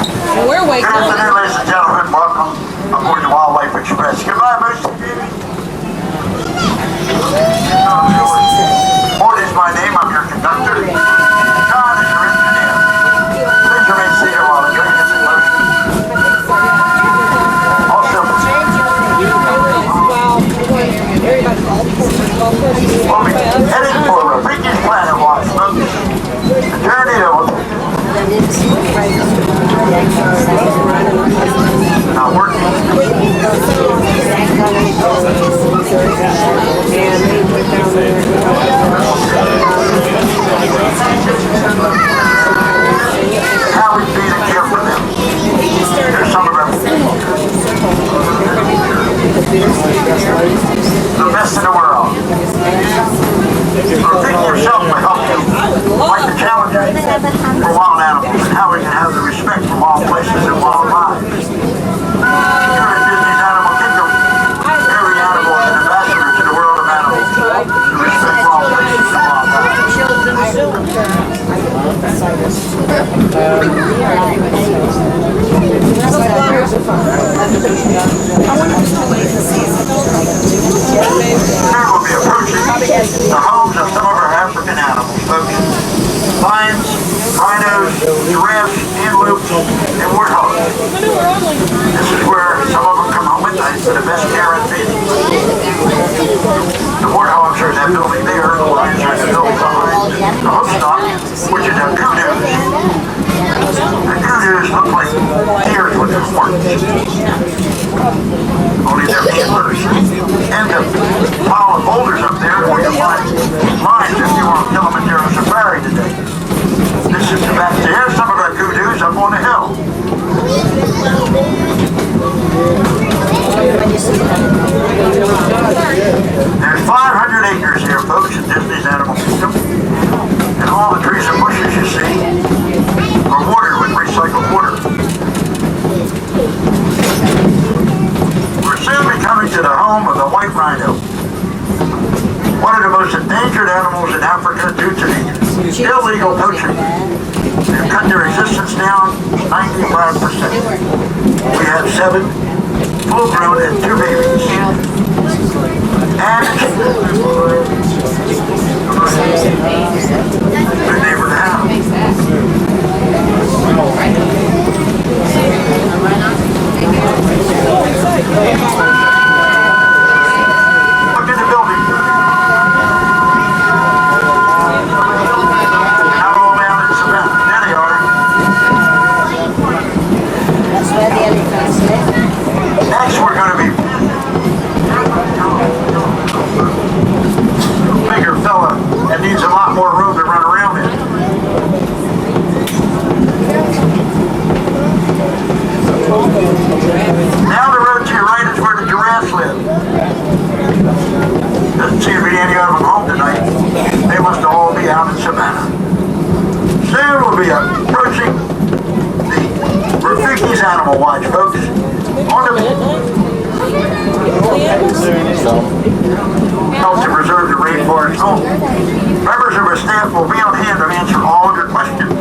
We're waiting. Good afternoon, ladies and gentlemen. Welcome aboard the Wildlife Express. Goodbye, Moose. Board is my name. I'm your conductor. John is your engineer. Please remain seated while the train is in motion. Also, we'll be heading for Rafiki's Planet Watch, folks. The journey to not working. How we feed and care for them. Here's some of them. The best in the world. Repeat yourself will help you fight the challenges for wild animals and how we can have the respect for wild places and wild lives. Here at Disney's Animal Kingdom, every animal is an ambassador to the world of animals to respect wild places and wild lives. Here we'll be approaching the homes of some of our African animals, folks. Lions, rhinos, giraffes, antelopes, and warthogs. This is where some of them come home at night for the best care and feeding. The warthogs are in that building there, the lions are in the building behind the hoofstock, which is a kudu. The kudus look like deers with their horns. Only they're antlers. And the pile of boulders up there where you find lions if you want to kill them in your safari today. This is the back there. Some of our kudus up on the hill. There's 500 acres here, folks, at Disney's Animal Kingdom. And all the trees and bushes you see are watered with recycled water. We're soon be coming to the home of the white rhino. One of the most endangered animals in Africa due to the illegal poaching. They've cut their existence down 95%. We have 7 full-grown and 2 babies. And good neighbor to have. Look at the building. Out all down in Severn. There they are. That's where the elephants live. Next we're going to be a bigger fella that needs a lot more room to run around in. Now the road to your right is where the giraffes live. Doesn't seem to be any of them home tonight. They must all be out in Savannah. Soon we'll be approaching the Rafiki's Animal Watch, folks. On the help to preserve the rainforest home. Members of our staff will be on hand to answer all of your questions.